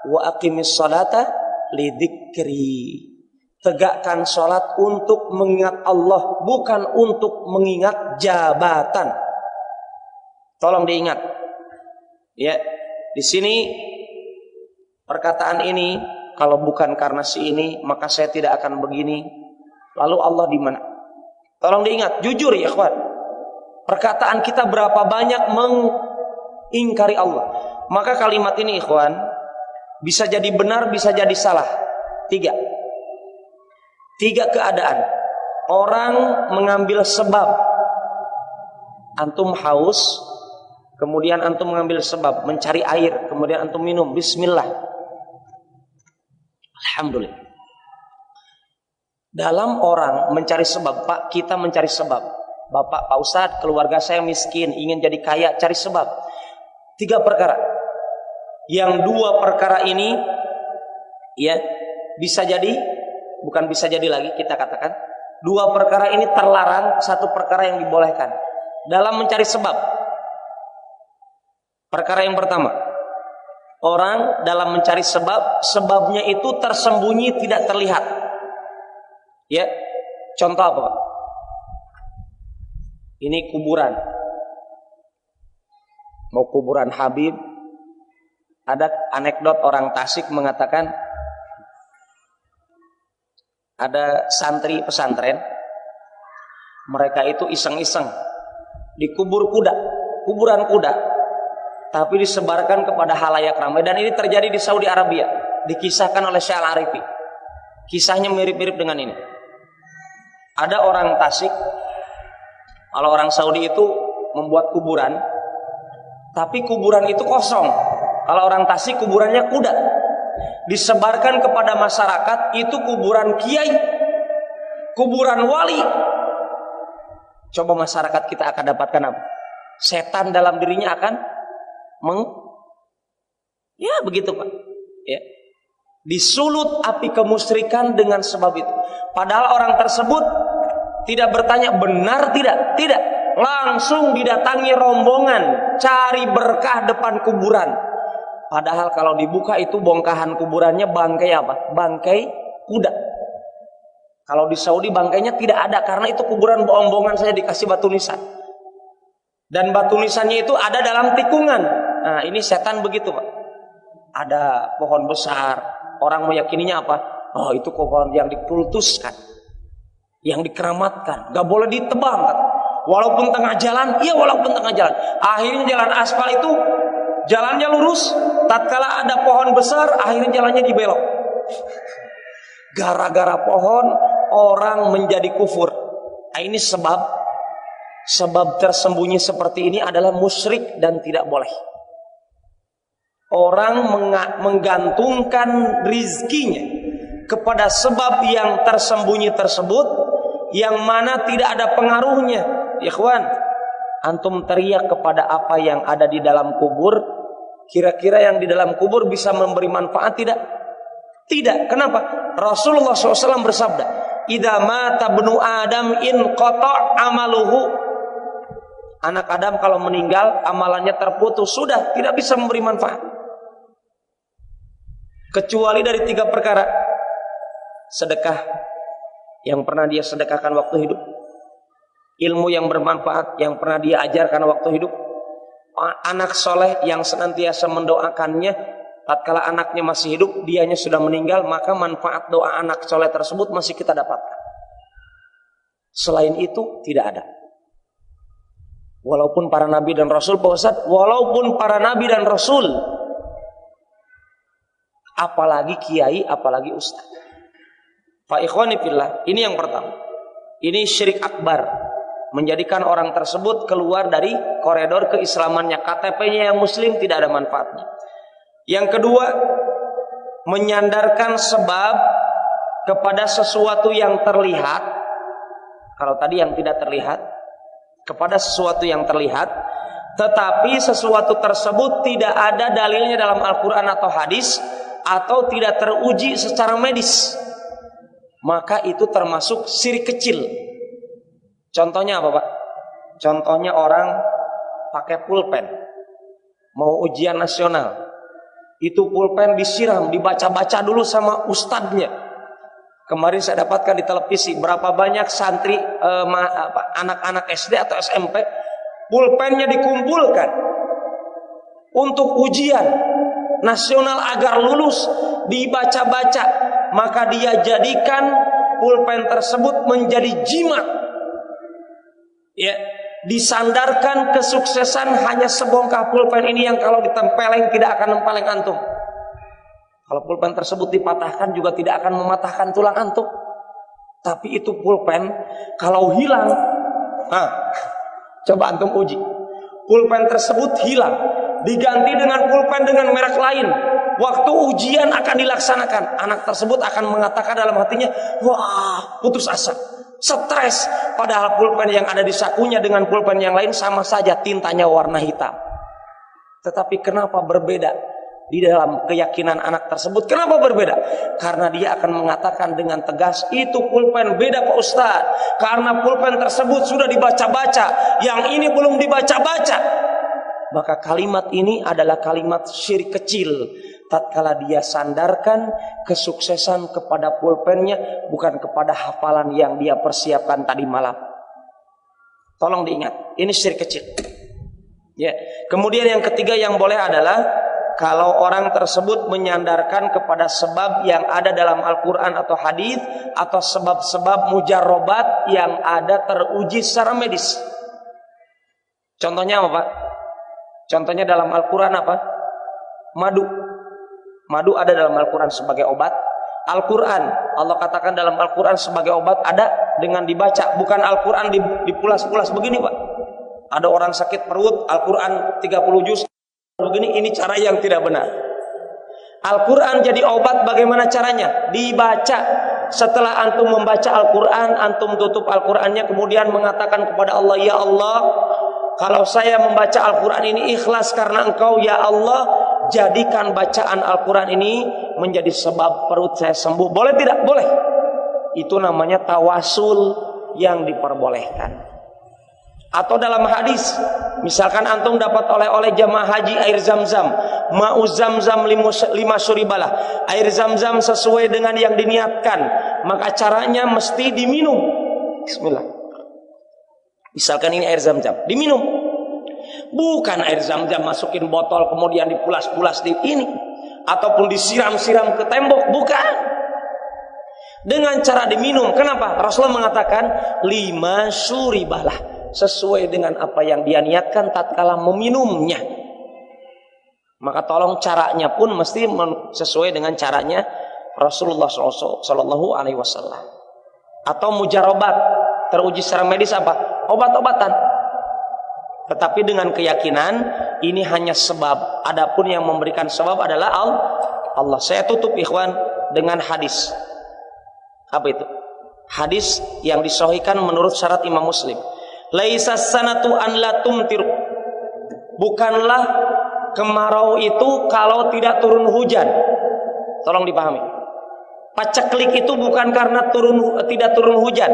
Wa aqimis sholata lidzikri. Tegakkan sholat untuk mengingat Allah, bukan untuk mengingat jabatan. Tolong diingat. Ya, di sini perkataan ini, kalau bukan karena si ini, maka saya tidak akan begini. Lalu Allah di mana? Tolong diingat, jujur ya ikhwan. Perkataan kita berapa banyak mengingkari Allah. Maka kalimat ini ikhwan bisa jadi benar, bisa jadi salah. Tiga keadaan. Orang mengambil sebab. Antum haus, kemudian antum mengambil sebab mencari air, kemudian antum minum. Bismillah. Alhamdulillah. Dalam orang mencari sebab, Pak, kita mencari sebab. Bapak, Pak Ustadz, keluarga saya miskin, ingin jadi kaya, cari sebab. 3 perkara. Yang 2 perkara ini ya bisa jadi, bukan bisa jadi lagi kita katakan, 2 perkara ini terlarang, 1 perkara yang dibolehkan dalam mencari sebab. Perkara yang pertama, orang dalam mencari sebab, sebabnya itu tersembunyi, tidak terlihat. Ya, contoh apa, Pak? Ini kuburan, mau kuburan Habib. Ada anekdot orang Tasik mengatakan ada santri pesantren, mereka itu iseng-iseng dikubur kuda, kuburan kuda, tapi disebarkan kepada halayak ramai. Dan ini terjadi di Saudi Arabia, dikisahkan oleh Syekh Al-Arifi. Kisahnya mirip-mirip dengan ini. Ada orang Tasik, kalau orang Saudi itu membuat kuburan, tapi kuburan itu kosong. Kalau orang Tasik kuburannya kuda. Disebarkan kepada masyarakat, itu kuburan kiai, kuburan wali. Coba masyarakat kita akan dapatkan apa? Setan dalam dirinya akan ya begitu, Pak. Ya. Disulut api kemusyrikan dengan sebab itu. Padahal orang tersebut tidak bertanya benar tidak, tidak. Langsung didatangi rombongan cari berkah depan kuburan. Padahal kalau dibuka itu bongkahan kuburannya bangkai apa? Bangkai kuda. Kalau di Saudi bangkainya tidak ada, karena itu kuburan bohong-bohongan saja dikasih batu nisan. Dan batu nisannya itu ada dalam tikungan. Nah, ini setan begitu, Pak. Ada pohon besar, orang meyakininya apa? Oh, itu pohon yang dikultuskan, yang dikeramatkan, gak boleh ditebang, kan? Walaupun tengah jalan, iya walaupun tengah jalan. Akhirnya jalan aspal itu jalannya lurus, tatkala ada pohon besar, akhirnya jalannya dibelok. Gara-gara pohon, orang menjadi kufur. Nah, ini sebab tersembunyi seperti ini adalah musyrik dan tidak boleh. Orang menggantungkan rizkinya kepada sebab yang tersembunyi tersebut, yang mana tidak ada pengaruhnya. Ikhwan, antum teriak kepada apa yang ada di dalam kubur, kira-kira yang di dalam kubur bisa memberi manfaat tidak? Tidak. Kenapa? Rasulullah SAW bersabda, "Idza mata ibnu Adam in qata' amaluhu." Anak Adam kalau meninggal, amalannya terputus, sudah tidak bisa memberi manfaat. Kecuali dari 3 perkara. Sedekah yang pernah dia sedekahkan waktu hidup, ilmu yang bermanfaat yang pernah dia ajarkan waktu hidup, anak soleh yang senantiasa mendoakannya tatkala anaknya masih hidup, dianya sudah meninggal, maka manfaat doa anak soleh tersebut masih kita dapatkan. Selain itu tidak ada. Walaupun para nabi dan rasul, Pak Ustaz, walaupun para nabi dan rasul, apalagi kiai, apalagi ustaz. Pak ikhwani fillah, ini yang pertama. Ini syirik akbar, menjadikan orang tersebut keluar dari koridor keislamannya. KTP-nya yang muslim tidak ada manfaatnya. Yang kedua, menyandarkan sebab kepada sesuatu yang terlihat. Kalau tadi yang tidak terlihat, kepada sesuatu yang terlihat, tetapi sesuatu tersebut tidak ada dalilnya dalam Al-Quran atau hadis, atau tidak teruji secara medis, maka itu termasuk syirik kecil. Contohnya apa, Pak? Contohnya orang pakai pulpen mau ujian nasional, itu pulpen disiram, dibaca-baca dulu sama ustadznya. Kemarin saya dapatkan di televisi berapa banyak santri anak-anak SD atau SMP pulpennya dikumpulkan untuk ujian nasional agar lulus, dibaca-baca, maka dia jadikan pulpen tersebut menjadi jimat. Ya, disandarkan kesuksesan hanya sebongkah pulpen ini yang kalau ditempeleng tidak akan nempeleng antum. Kalau pulpen tersebut dipatahkan juga tidak akan mematahkan tulang antum. Tapi itu pulpen kalau hilang, coba antum uji. Pulpen tersebut hilang, diganti dengan pulpen dengan merek lain. Waktu ujian akan dilaksanakan, anak tersebut akan mengatakan dalam hatinya, wah, putus asa, stres. Padahal pulpen yang ada di sakunya dengan pulpen yang lain sama saja, tintanya warna hitam. Tetapi kenapa berbeda? Di dalam keyakinan anak tersebut, kenapa berbeda? Karena dia akan mengatakan dengan tegas, itu pulpen beda Pak Ustaz, karena pulpen tersebut sudah dibaca-baca, yang ini belum dibaca-baca. Maka kalimat ini adalah kalimat syirik kecil, tatkala dia sandarkan kesuksesan kepada pulpennya, bukan kepada hafalan yang dia persiapkan tadi malam. Tolong diingat, ini syirik kecil. Ya. Kemudian yang ketiga yang boleh adalah kalau orang tersebut menyandarkan kepada sebab yang ada dalam Al-Quran atau hadis, atau sebab-sebab mujarrobat yang ada teruji secara medis. Contohnya apa, Pak? Contohnya dalam Al-Quran apa? Madu. Madu ada dalam Al-Quran sebagai obat. Al-Quran, Allah katakan dalam Al-Quran sebagai obat ada dengan dibaca. Bukan Al-Quran dipulas-pulas begini, Pak. Ada orang sakit perut, Al-Quran 30 juz begini, ini cara yang tidak benar. Al-Quran jadi obat bagaimana caranya? Dibaca. Setelah antum membaca Al-Quran, antum tutup Al-Qurannya, kemudian mengatakan kepada Allah, ya Allah, kalau saya membaca Al-Quran ini ikhlas karena Engkau, ya Allah, jadikan bacaan Al-Quran ini menjadi sebab perut saya sembuh. Boleh tidak? Boleh. Itu namanya tawasul yang diperbolehkan. Atau dalam hadis, misalkan antum dapat oleh jamaah haji air zam-zam, ma'u zam-zam lima syuribalah, air zam-zam sesuai dengan yang diniatkan, maka caranya mesti diminum. Bismillah. Misalkan ini air zam-zam, diminum. Bukan air zam-zam masukin botol kemudian dipulas-pulas di ini, ataupun disiram-siram ke tembok, bukan. Dengan cara diminum. Kenapa? Rasulullah mengatakan lima syuribalah, sesuai dengan apa yang dia niatkan tatkala meminumnya. Maka tolong caranya pun mesti sesuai dengan caranya Rasulullah Sallallahu Alaihi Wasallam. Atau mujarobat, teruji secara medis apa? Obat-obatan. Tetapi dengan keyakinan ini hanya sebab. Adapun yang memberikan sebab adalah Allah. Saya tutup ikhwan dengan hadis. Apa itu? Hadis yang disahihkan menurut syarat Imam Muslim. Laisas sanatu an la tumtir. Bukanlah kemarau itu kalau tidak turun hujan. Tolong dipahami. Paceklik itu bukan karena tidak turun hujan.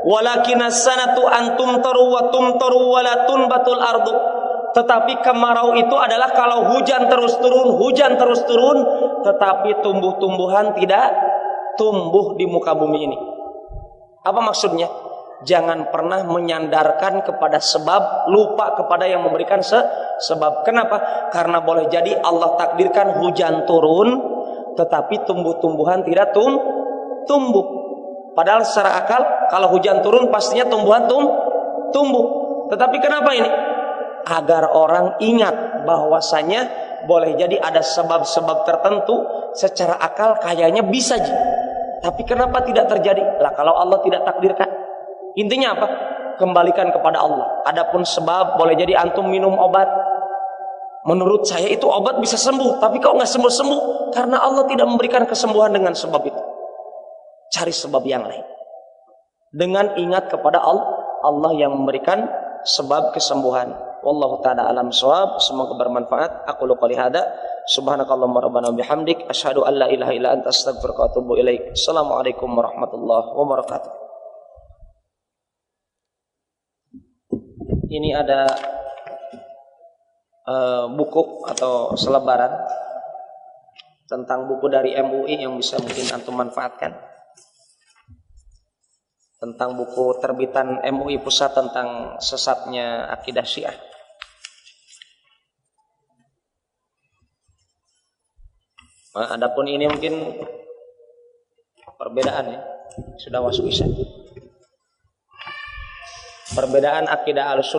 Walakinas sanatu antum taru wa tumtaru wa la tunbatul ardu. Tetapi kemarau itu adalah kalau hujan terus turun, tetapi tumbuh-tumbuhan tidak tumbuh di muka bumi ini. Apa maksudnya? Jangan pernah menyandarkan kepada sebab, lupa kepada yang memberikan sebab. Kenapa? Karena boleh jadi Allah takdirkan hujan turun, tetapi tumbuh-tumbuhan tidak tumbuh. Padahal secara akal kalau hujan turun pastinya tumbuhan tumbuh. Tetapi kenapa ini? Agar orang ingat bahwasanya boleh jadi ada sebab-sebab tertentu secara akal kayaknya bisa aja. Tapi kenapa tidak terjadi? Lah kalau Allah tidak takdirkan. Intinya apa? Kembalikan kepada Allah. Adapun sebab boleh jadi antum minum obat. Menurut saya itu obat bisa sembuh, tapi kok nggak sembuh-sembuh? Karena Allah tidak memberikan kesembuhan dengan sebab itu. Cari sebab yang lain. Dengan ingat kepada Allah yang memberikan sebab kesembuhan. Wallahu ta'ala alam shawab. Semoga bermanfaat. Aku qouli hada. Subhanakallahumma rabbana bihamdik asyhadu an la ilaha illa anta astaghfiruka wa atubu ilaik. Assalamualaikum warahmatullahi wabarakatuh. Ini ada buku atau selebaran tentang buku dari MUI yang bisa mungkin antum manfaatkan, tentang buku terbitan MUI Pusat tentang sesatnya akidah Syiah. Nah, adapun ini mungkin perbedaan ya, sudah masuk Isya. Perbedaan akidah Ahlussunnah